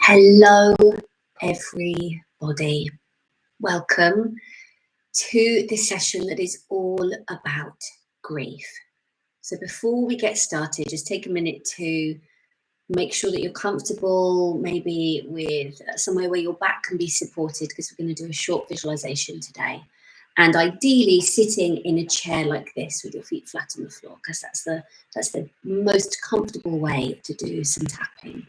Hello, everybody. Welcome to this session that is all about grief. So before we get started, just take a minute to make sure that you're comfortable, maybe with somewhere where your back can be supported, because we're going to do a short visualization today. And ideally sitting in a chair like this with your feet flat on the floor, because that's the most comfortable way to do some tapping.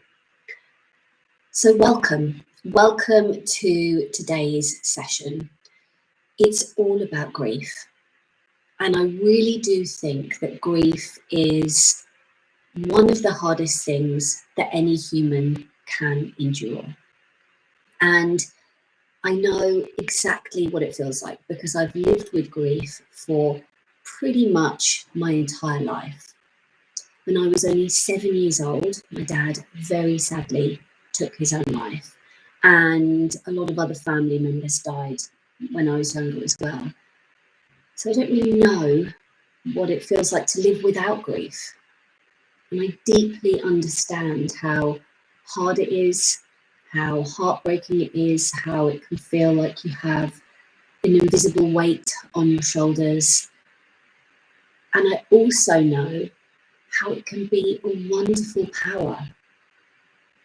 So welcome to today's session. It's all about grief. And I really do think that grief is one of the hardest things that any human can endure. And I know exactly what it feels like because I've lived with grief for pretty much my entire life. When I was only 7 years old, my dad very sadly took his own life, and a lot of other family members died when I was younger as well. So I don't really know what it feels like to live without grief. And I deeply understand how hard it is, how heartbreaking it is, how it can feel like you have an invisible weight on your shoulders. And I also know how it can be a wonderful power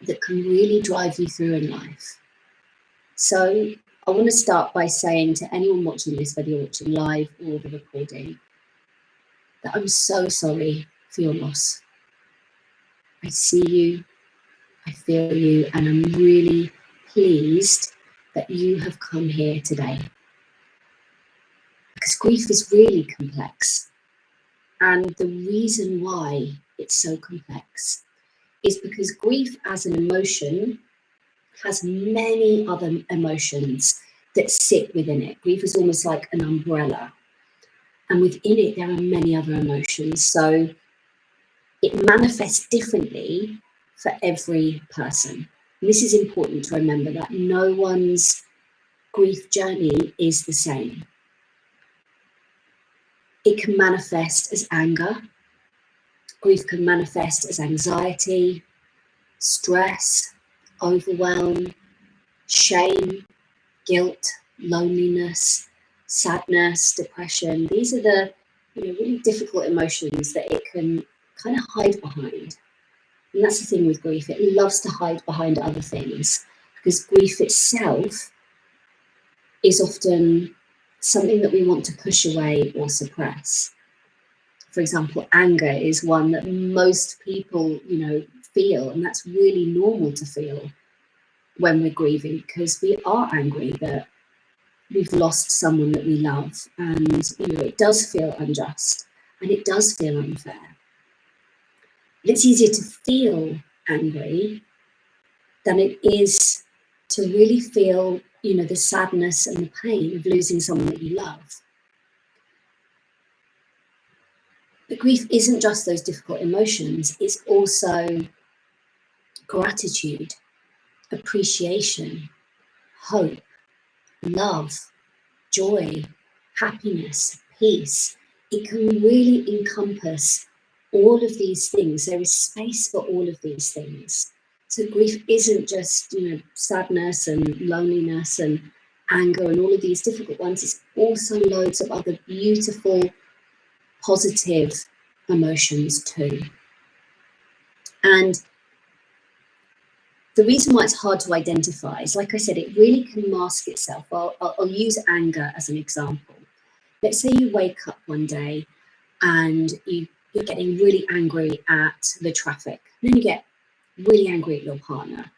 that can really drive you through in life. So I want to start by saying to anyone watching this, whether you're watching live or the recording, that I'm so sorry for your loss. I see you, I feel you, and I'm really pleased that you have come here today. Because grief is really complex. And the reason why it's so complex is because grief as an emotion has many other emotions that sit within it. Grief is almost like an umbrella. And within it, there are many other emotions. So it manifests differently for every person. And this is important to remember, that no one's grief journey is the same. It can manifest as anger. Grief can manifest as anxiety, stress, overwhelm, shame, guilt, loneliness, sadness, depression. These are the really difficult emotions that it can kind of hide behind. And that's the thing with grief. It loves to hide behind other things because grief itself is often something that we want to push away or suppress. For example, anger is one that most people, feel, and that's really normal to feel when we're grieving, because we are angry that we've lost someone that we love, and it does feel unjust and it does feel unfair. It's easier to feel angry than it is to really feel the sadness and the pain of losing someone that you love. But grief isn't just those difficult emotions, it's also gratitude, appreciation, hope, love, joy, happiness, peace. It can really encompass all of these things. There is space for all of these things. So grief isn't just, sadness and loneliness and anger and all of these difficult ones. It's also loads of other beautiful, positive emotions too. And the reason why it's hard to identify is, like I said, it really can mask itself. I'll use anger as an example. Let's say you wake up one day and you're getting really angry at the traffic. And then you get really angry at your partner.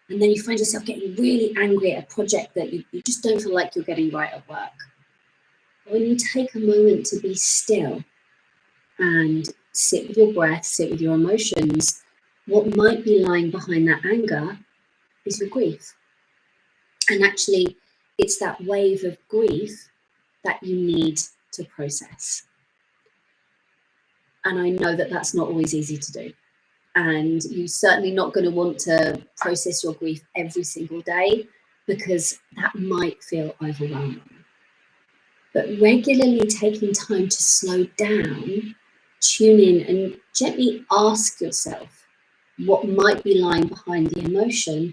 And then you find yourself getting really angry at a project that you just don't feel like you're getting right at work. But when you take a moment to be still and sit with your breath, sit with your emotions, what might be lying behind that anger is your grief. And actually, it's that wave of grief that you need to process. And I know that that's not always easy to do. And you're certainly not going to want to process your grief every single day, because that might feel overwhelming. But regularly taking time to slow down, tune in and gently ask yourself what might be lying behind the emotion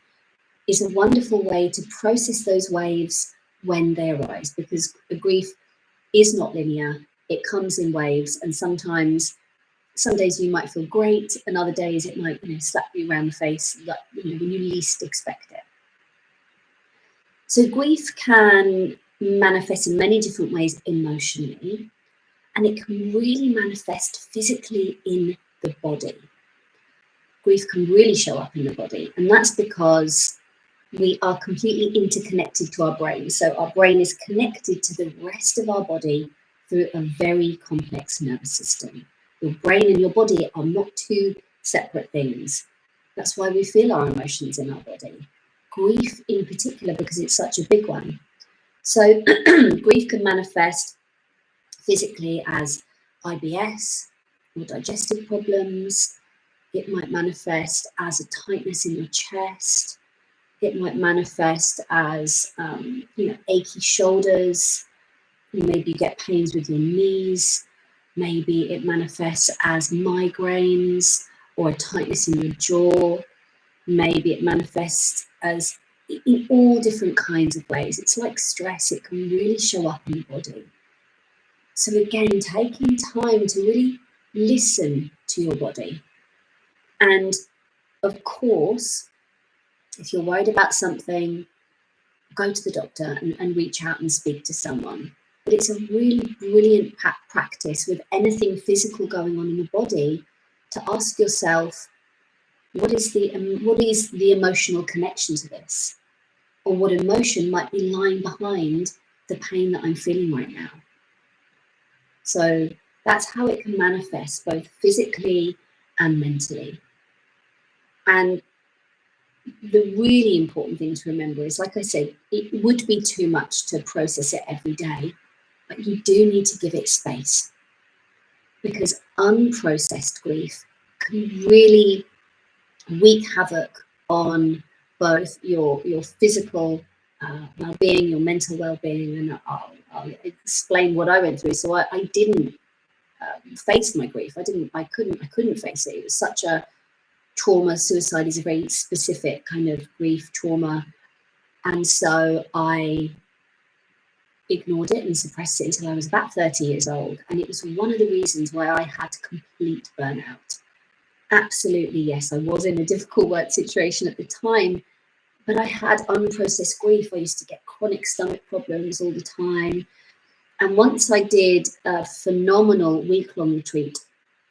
is a wonderful way to process those waves when they arise, because grief is not linear. It comes in waves, and sometimes some days you might feel great, and other days it might, slap you around the face, like, when you least expect it. So grief can manifest in many different ways emotionally, and it can really manifest physically in the body. Grief can really show up in the body, and that's because we are completely interconnected to our brain. So our brain is connected to the rest of our body through a very complex nervous system. Your brain and your body are not two separate things. That's why we feel our emotions in our body. Grief in particular, because it's such a big one. So grief can manifest physically as IBS or digestive problems. It might manifest as a tightness in your chest. It might manifest as, achy shoulders. Maybe you get pains with your knees. Maybe it manifests as migraines or a tightness in your jaw. Maybe it manifests as in all different kinds of ways. It's like stress. It can really show up in the body. So again, taking time to really listen to your body. And of course, if you're worried about something, go to the doctor and reach out and speak to someone. But it's a really brilliant practice with anything physical going on in the body to ask yourself, what is the emotional connection to this? Or what emotion might be lying behind the pain that I'm feeling right now? So that's how it can manifest both physically and mentally. And the really important thing to remember is, like I said, it would be too much to process it every day, but you do need to give it space, because unprocessed grief can really wreak havoc on both your physical well-being, your mental well-being, and I'll explain what I went through. So I didn't face my grief. I couldn't face it. It was such a trauma. Suicide is a very specific kind of grief trauma, and so I ignored it and suppressed it until I was about 30 years old. And it was one of the reasons why I had complete burnout. Absolutely, yes, I was in a difficult work situation at the time, but I had unprocessed grief. I used to get chronic stomach problems all the time. And once I did a phenomenal week-long retreat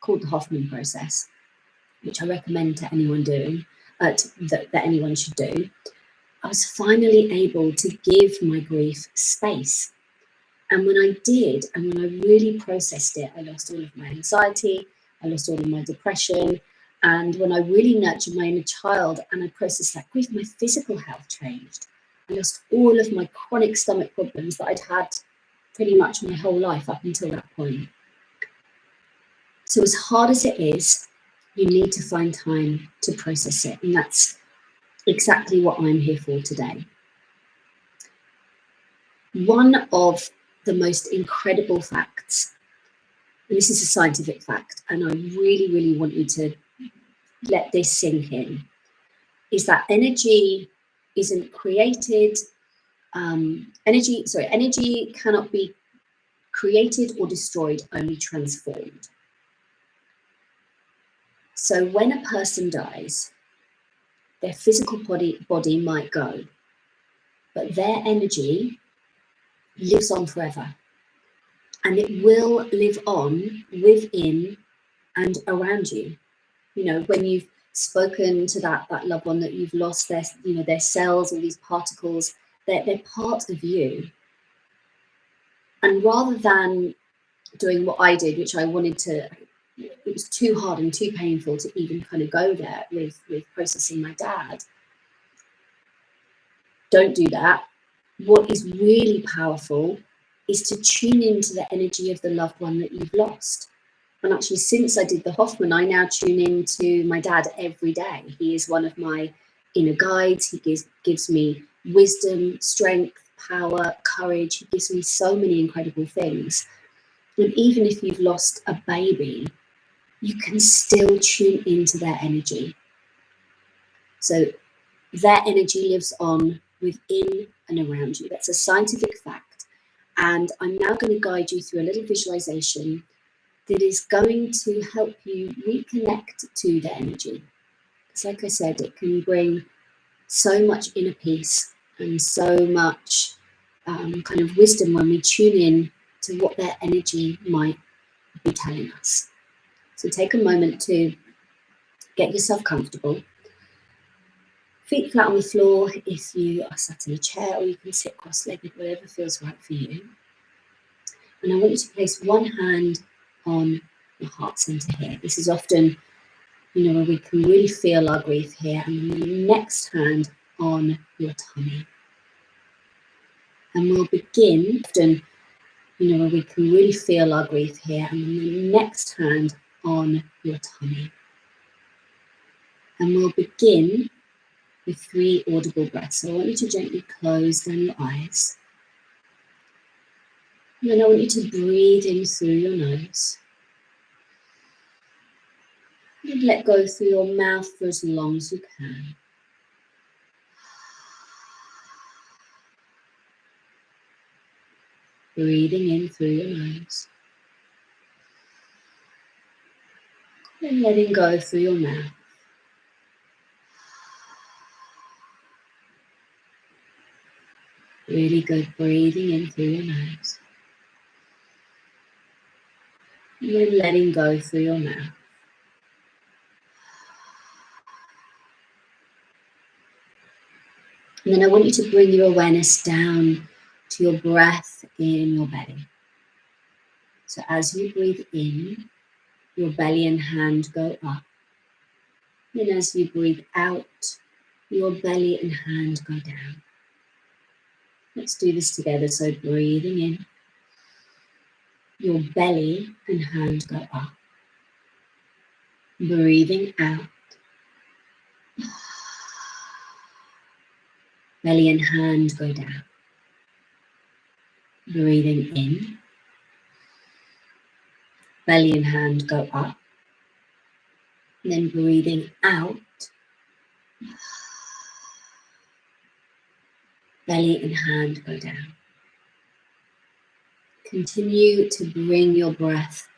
called the Hoffman process, which I recommend to anyone doing, that anyone should do, I was finally able to give my grief space. And when I did, and when I really processed it, I lost all of my anxiety, I lost all of my depression. And when I really nurtured my inner child and I processed that grief, my physical health changed. I lost all of my chronic stomach problems that I'd had pretty much my whole life up until that point. So as hard as it is, you need to find time to process it. And that's exactly what I'm here for today. One of the most incredible facts, and this is a scientific fact, and I really, really want you to let this sink in, is that energy isn't created. Energy cannot be created or destroyed, only transformed. So when a person dies, their physical body might go, but their energy lives on forever. And it will live on within and around you. You know, when you've spoken to that loved one that you've lost, their cells, all these particles, they're part of you. And rather than doing what I did, which I wanted to, it was too hard and too painful to even kind of go there with processing my dad. Don't do that. What is really powerful is to tune into the energy of the loved one that you've lost. And actually, since I did the Hoffman, I now tune into my dad every day. He is one of my inner guides. He gives me wisdom, strength, power, courage. He gives me so many incredible things. And even if you've lost a baby, you can still tune into their energy. So their energy lives on within and around you. That's a scientific fact. And I'm now going to guide you through a little visualization that is going to help you reconnect to the energy. Because like I said, it can bring so much inner peace and so much kind of wisdom when we tune in to what their energy might be telling us. So take a moment to get yourself comfortable. Feet flat on the floor if you are sat in a chair, or you can sit cross-legged, whatever feels right for you. And I want you to place one hand on your heart center here. This is often, where we can really feel our grief here. And then the next hand on your tummy. And we'll begin, often, where we can really feel our grief here. And then the next hand on your tummy. And we'll begin with 3 audible breaths. So I want you to gently close down your eyes. And then I want you to breathe in through your nose. And let go through your mouth for as long as you can. Breathing in through your nose. And letting go through your mouth. Really good. Breathing in through your nose. And then letting go through your mouth. And then I want you to bring your awareness down to your breath in your belly. So as you breathe in, your belly and hand go up. And as you breathe out, your belly and hand go down. Let's do this together. So breathing in, your belly and hand go up. Breathing out, belly and hand go down. Breathing in, belly and hand go up. And then breathing out, belly and hand go down. Continue to bring your breath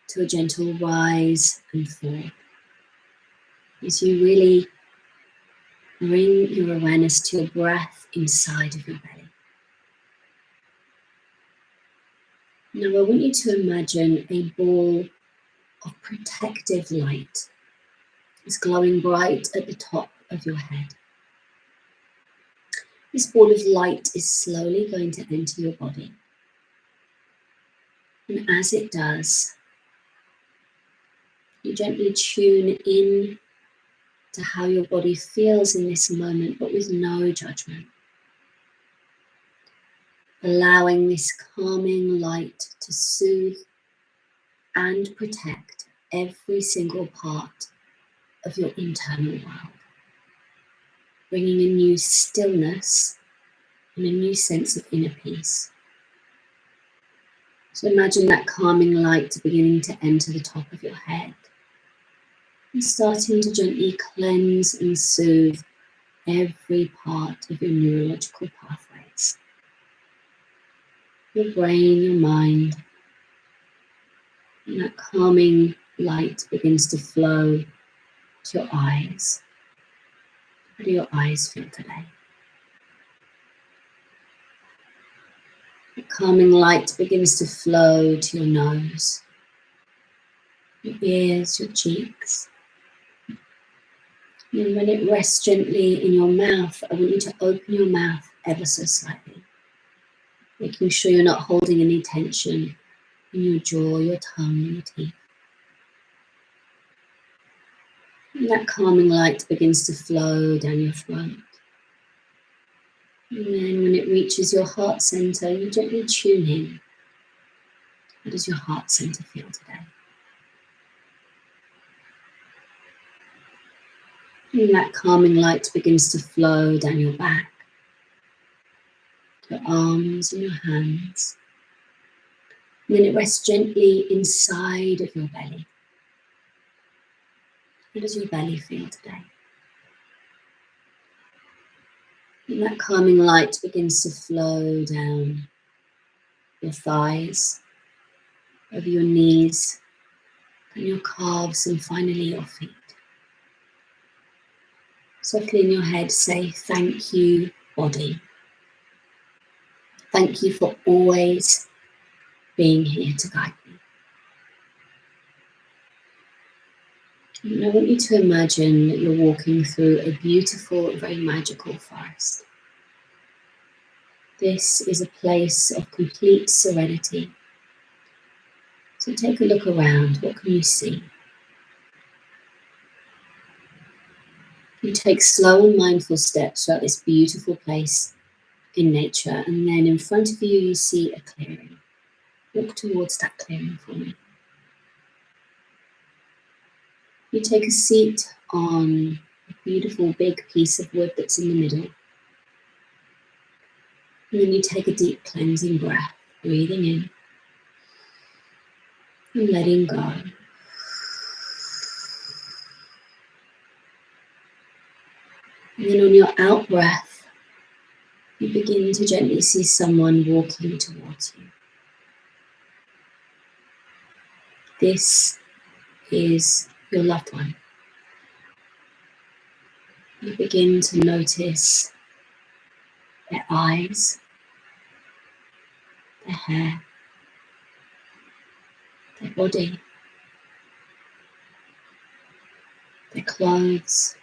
to a gentle rise and fall. As you really bring your awareness to your breath inside of your belly. Now I want you to imagine a ball of protective light. It's glowing bright at the top of your head. This ball of light is slowly going to enter your body. And as it does, you gently tune in to how your body feels in this moment, but with no judgment. Allowing this calming light to soothe and protect every single part of your internal world, bringing a new stillness and a new sense of inner peace. So imagine that calming light beginning to enter the top of your head and starting to gently cleanse and soothe every part of your neurological pathways. Your brain, your mind, and that calming light begins to flow to your eyes. How do your eyes feel today? The calming light begins to flow to your nose, your ears, your cheeks. And when it rests gently in your mouth, I want you to open your mouth ever so slightly, making sure you're not holding any tension in your jaw, your tongue, and your teeth. And that calming light begins to flow down your throat. And then when it reaches your heart center, you gently tune in. How does your heart center feel today? And that calming light begins to flow down your back, your arms and your hands. And then it rests gently inside of your belly. How does your belly feel today? And that calming light begins to flow down your thighs, over your knees, and your calves, and finally your feet. Softly in your head, say, thank you, body. Thank you for always being here to guide me. And I want you to imagine that you're walking through a beautiful, very magical forest. This is a place of complete serenity. So take a look around. What can you see? You take slow and mindful steps throughout this beautiful place in nature, and then in front of you, you see a clearing. Walk towards that clearing for me. You take a seat on a beautiful big piece of wood that's in the middle. And then you take a deep cleansing breath, breathing in and letting go. And then on your out breath, you begin to gently see someone walking towards you. This is your loved one. You begin to notice their eyes, their hair, their body, their clothes.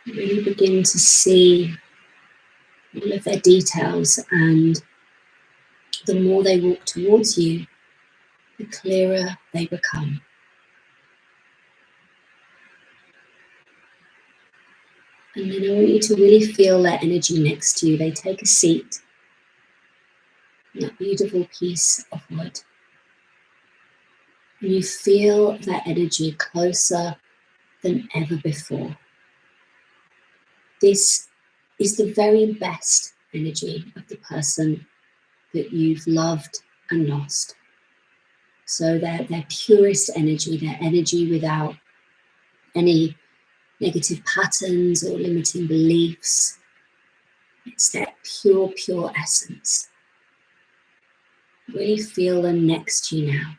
You really begin to see all of their details, and the more they walk towards you, the clearer they become. And then I want you to really feel their energy next to you. They take a seat on that beautiful piece of wood. And you feel their energy closer than ever before. This is the very best energy of the person that you've loved and lost. So their purest energy, their energy without any negative patterns or limiting beliefs. It's their pure, pure essence. Really feel them next to you now.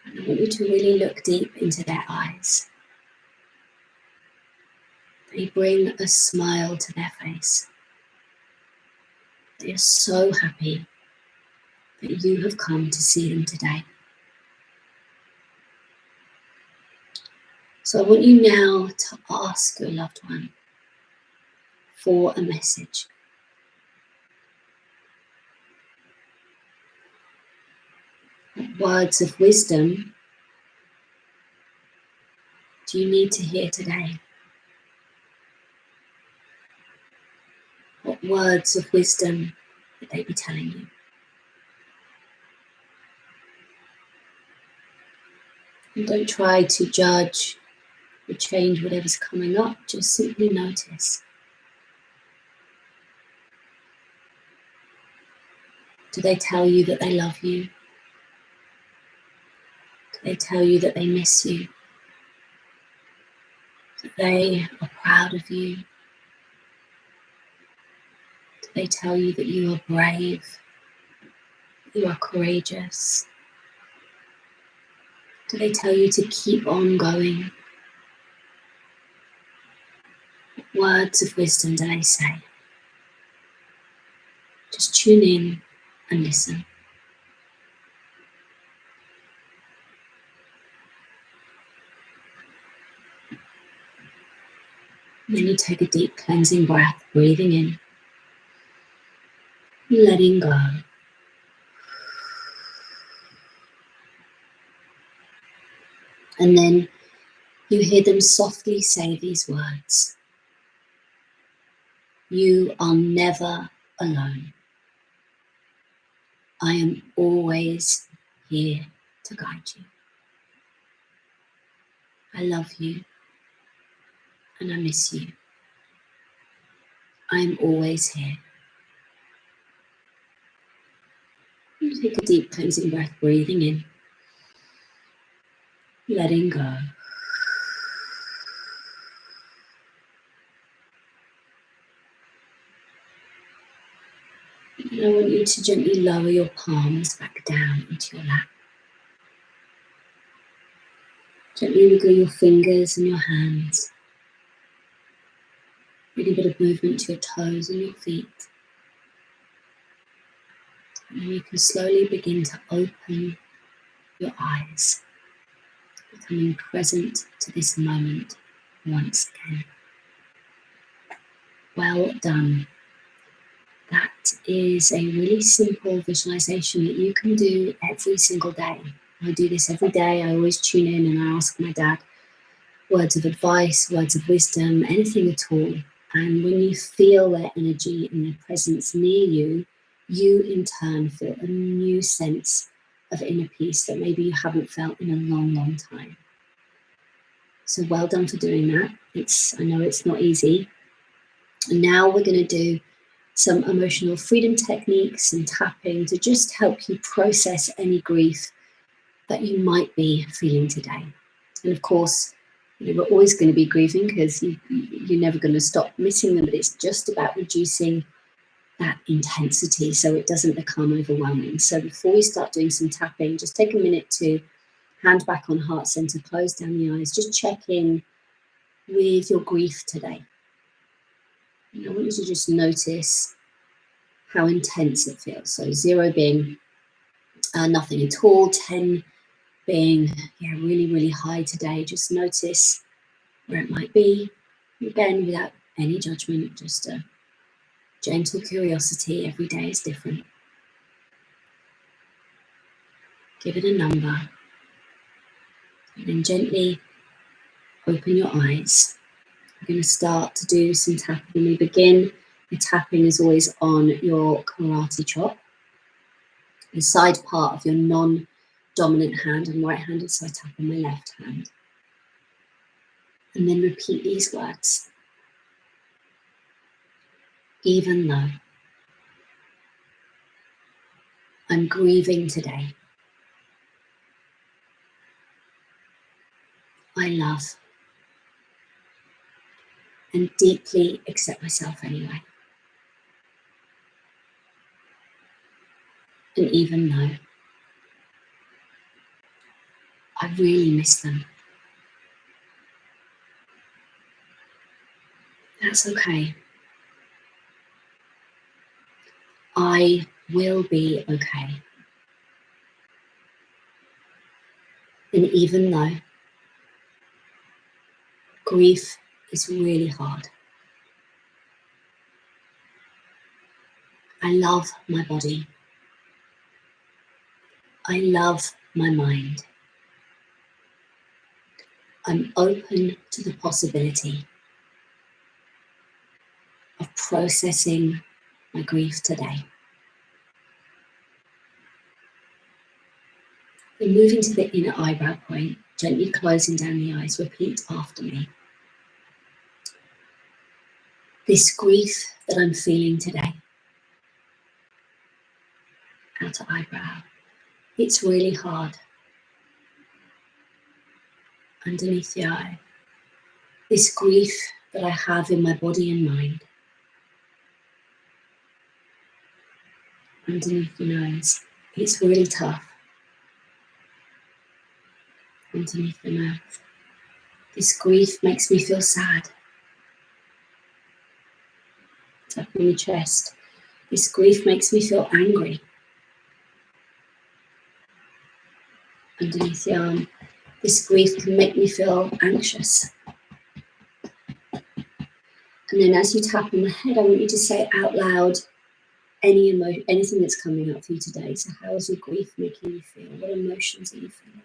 And I want you to really look deep into their eyes. They bring a smile to their face. They are so happy that you have come to see them today. So I want you now to ask your loved one for a message. What words of wisdom do you need to hear today? What words of wisdom would they be telling you? And don't try to judge or change whatever's coming up, just simply notice. Do they tell you that they love you? Do they tell you that they miss you? That they are proud of you? Do they tell you that you are brave? That you are courageous? Do they tell you to keep on going? What words of wisdom do they say? Just tune in and listen. And then you take a deep cleansing breath, breathing in, letting go. And then you hear them softly say these words. You are never alone. I am always here to guide you. I love you and I miss you. I am always here. You take a deep cleansing breath, breathing in, letting go. And I want you to gently lower your palms back down into your lap. Gently wiggle your fingers and your hands. Really bit of movement to your toes and your feet. And then you can slowly begin to open your eyes, becoming present to this moment once again. Well done. That is a really simple visualization that you can do every single day. I do this every day. I always tune in and I ask my dad words of advice, words of wisdom, anything at all. And when you feel their energy and their presence near you, you in turn feel a new sense of inner peace that maybe you haven't felt in a long, long time. So well done for doing that. I know it's not easy. And now we're going to do some emotional freedom techniques and tapping to just help you process any grief that you might be feeling today. And of course, we're always going to be grieving because you're never going to stop missing them, but it's just about reducing that intensity so it doesn't become overwhelming. So before we start doing some tapping, just take a minute to hand back on heart center, close down the eyes, just check in with your grief today. And I want you to just notice how intense it feels. So 0 being nothing at all, 10 being really, really high today. Just notice where it might be. Again, without any judgment, just a gentle curiosity. Every day is different. Give it a number. And then gently open your eyes. We're going to start to do some tapping. We begin the tapping as always on your karate chop, the side part of your non-dominant hand. I'm right-handed, so I tap on my left hand. And then repeat these words. Even though I'm grieving today, I love and deeply accept myself anyway. And even though I really miss them, that's okay. I will be okay. And even though grief is really hard, I love my body. I love my mind. I'm open to the possibility of processing my grief today. Then moving to the inner eyebrow point, gently closing down the eyes, repeat after me. This grief that I'm feeling today, outer eyebrow, it's really hard. Underneath the eye, this grief that I have in my body and mind. Underneath the nose, it's really tough. Underneath the mouth, this grief makes me feel sad. Up in the chest, this grief makes me feel angry. Underneath the arm, this grief can make me feel anxious. And then as you tap on the head, I want you to say out loud anything that's coming up for you today. So how is your grief making you feel? What emotions are you feeling?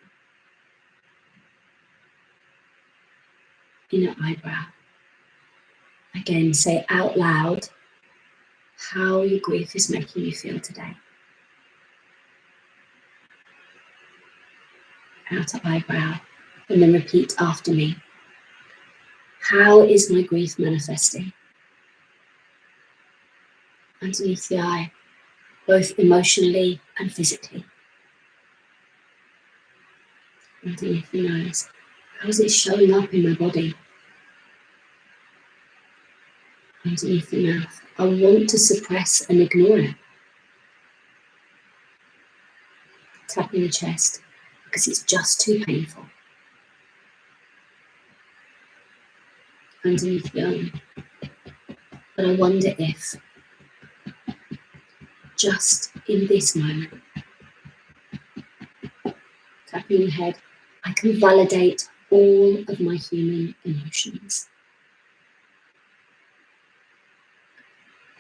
Inner eyebrow. Again, say out loud how your grief is making you feel today. Outer eyebrow. And then repeat after me. How is my grief manifesting? Underneath the eye, both emotionally and physically. Underneath the nose, how is it showing up in my body? Underneath the mouth, I want to suppress and ignore it. Tapping the chest because it's just too painful. Underneath the arm. But I wonder if, just in this moment, tapping the head, I can validate all of my human emotions.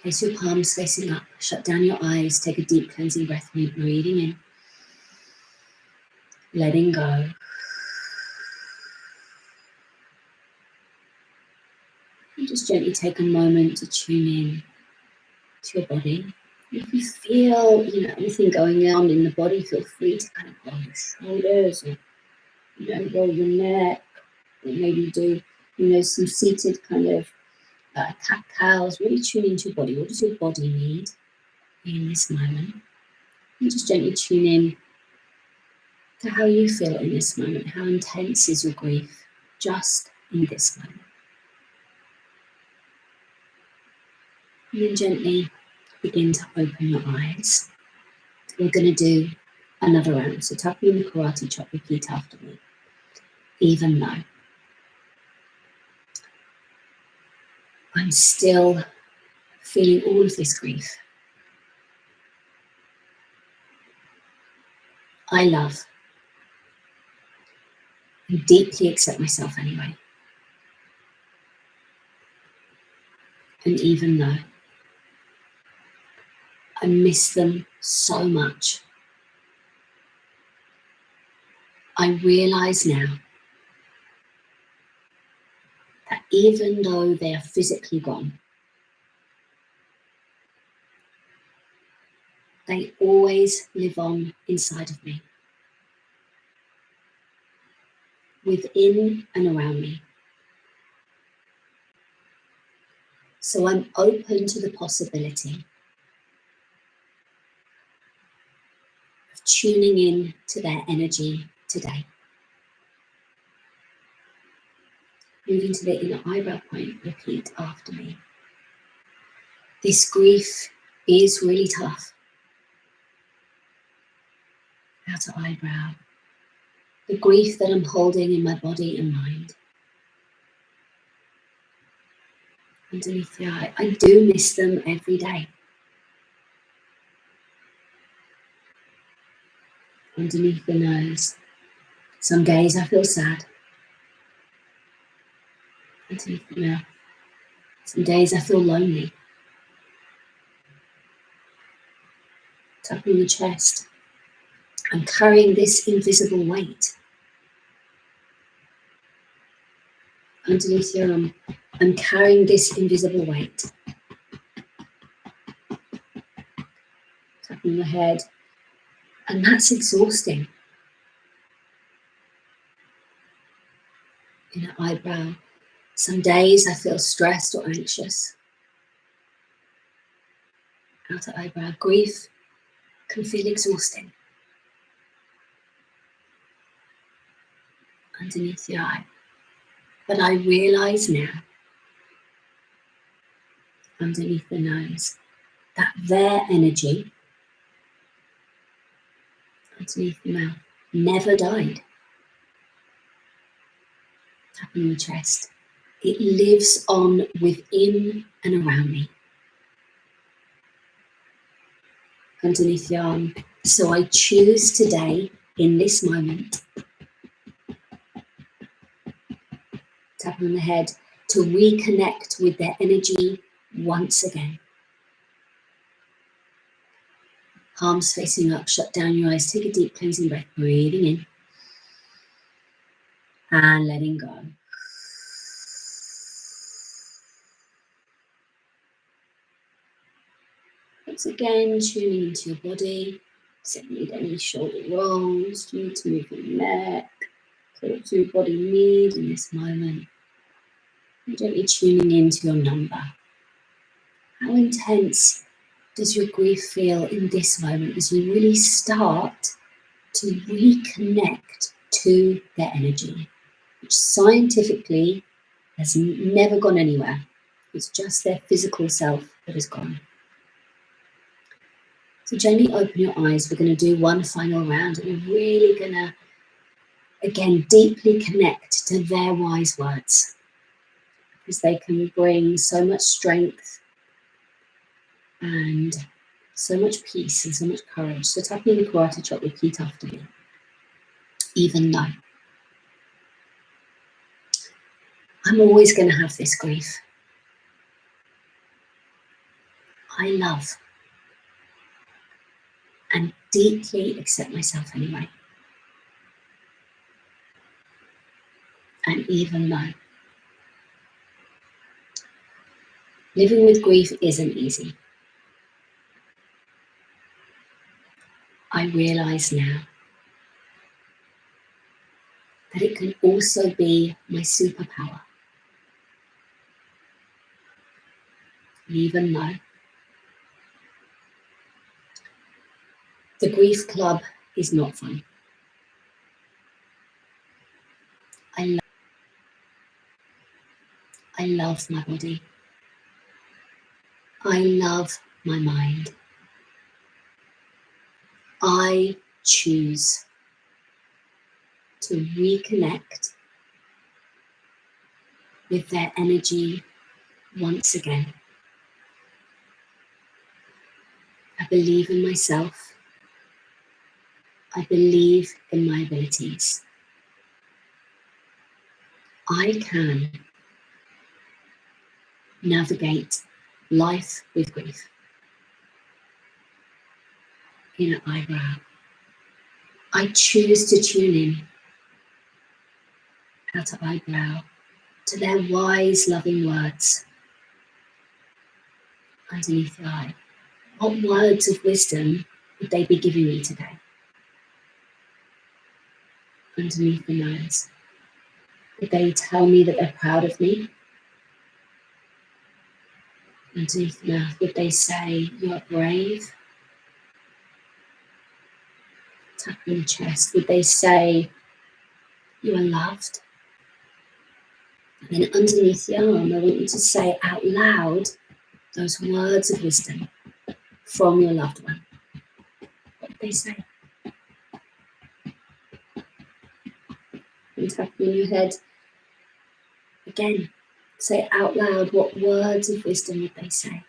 Place your palms facing up, shut down your eyes, take a deep cleansing breath, breathing in, letting go. And just gently take a moment to tune in to your body. If you feel, anything going on in the body, feel free to kind of roll your shoulders or, roll your neck, or maybe do, some seated kind of cat-cows. Really tune into your body. What does your body need in this moment? And just gently tune in to how you feel in this moment. How intense is your grief just in this moment? And then gently begin to open your eyes. We're going to do another round. So tapping the karate chop, repeat after me. Even though I'm still feeling all of this grief, I love and deeply accept myself anyway. And even though I miss them so much, I realise now that even though they are physically gone, they always live on inside of me, within and around me. So I'm open to the possibility of tuning in to their energy today. Moving to the inner eyebrow point, repeat after me. This grief is really tough. Outer eyebrow. The grief that I'm holding in my body and mind. Underneath the eye. I do miss them every day. Underneath the nose. Some days I feel sad. Underneath the mouth. Some days I feel lonely. Tapping the chest. I'm carrying this invisible weight. Underneath your arm. I'm carrying this invisible weight. Tapping the head. And that's exhausting. Inner eyebrow. Some days I feel stressed or anxious. Outer eyebrow. Grief can feel exhausting. Underneath the eye. But I realise now, underneath the nose, that their energy, underneath the mouth, never died. Tapping the chest. It lives on within and around me. Underneath the arm. So I choose today, in this moment, tapping on the head, to reconnect with their energy once again. Palms facing up, shut down your eyes, take a deep cleansing breath, breathing in and letting go. Once again, tuning into your body. Don't need any shoulder rolls, do you need to move your neck? So what does your body need in this moment? And gently tuning into your number. How intense does your grief feel in this moment as you really start to reconnect to their energy, which scientifically has never gone anywhere. It's just their physical self that has gone. So gently open your eyes. We're going to do one final round, and we're really going to, again, deeply connect to their wise words, because they can bring so much strength and so much peace and so much courage. So tap in the karate chop, repeat after me. Even though I'm always going to have this grief, I love and deeply accept myself anyway. And even though living with grief isn't easy, I realise now that it can also be my superpower. Even though the grief club is not fun. I love my body. I love my mind. I choose to reconnect with their energy once again. I believe in myself. I believe in my abilities. I can navigate life with grief. Inner eyebrow. I choose to tune in, outer eyebrow, to their wise, loving words underneath the eye. What words of wisdom would they be giving me today? Underneath the nose. Would they tell me that they're proud of me? Underneath the mouth. Would they say, you're brave? Tap on the chest. Would they say, you are loved? And then underneath the arm, I want you to say out loud those words of wisdom from your loved one. What would they say? And tap on your head. Again, say out loud, what words of wisdom would they say?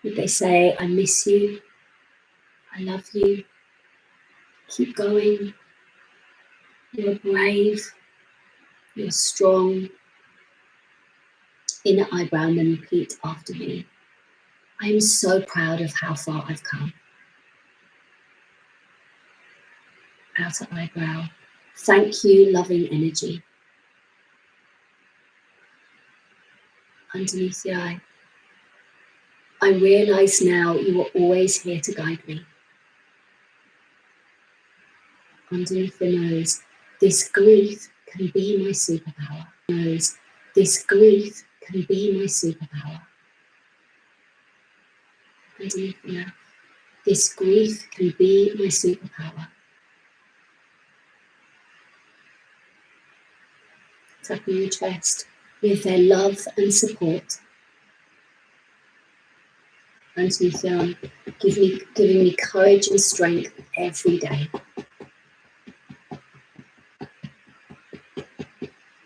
Would they say, I miss you, I love you, keep going, you're brave, you're strong? Inner eyebrow, and then repeat after me. I am so proud of how far I've come. Outer eyebrow. Thank you, loving energy. Underneath the eye. I realise now you are always here to guide me. Underneath the nose. This grief can be my superpower. Nose. This grief can be my superpower. Underneath the mouth. This grief can be my superpower. Tapping your chest with their love and support. Underneath the arm, giving me courage and strength every day.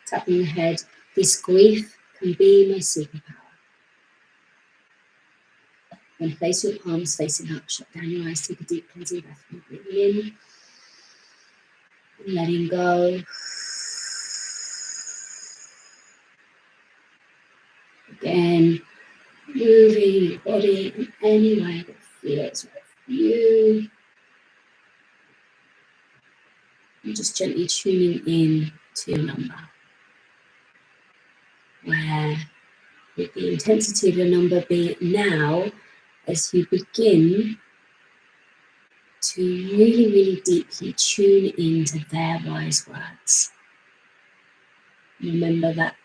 Tapping the head, this grief can be my superpower. Then place your palms facing up, shut down your eyes, take a deep cleansing breath. Breathing in and letting go. Again, moving your body in any way that feels right for you. And just gently tuning in to your number. Where would the intensity of your number be now as you begin to really, really deeply tune into their wise words? Remember that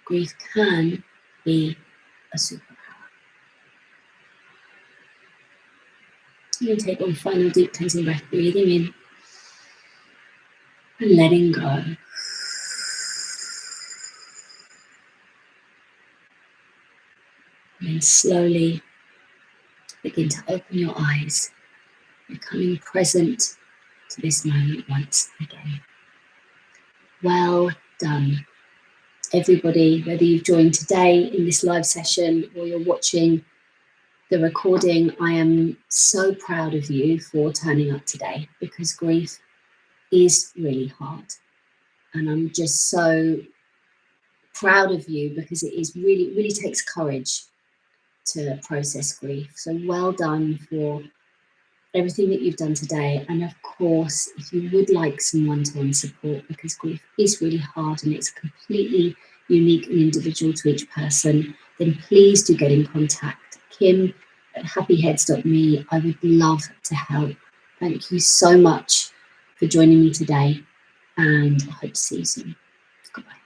grief can be a superpower. You can take one final deep cleansing breath, breathing in and letting go. And then slowly begin to open your eyes, becoming present to this moment once again. Well done. Everybody, whether you've joined today in this live session or you're watching the recording, I am so proud of you for turning up today, because grief is really hard. And I'm just so proud of you, because it really takes courage to process grief. So well done for everything that you've done today. And of course, if you would like some one-to-one support, because grief is really hard and it's completely unique and individual to each person, then please do get in contact. Kim at happyheads.me. I would love to help. Thank you so much for joining me today, and I hope to see you soon. Goodbye.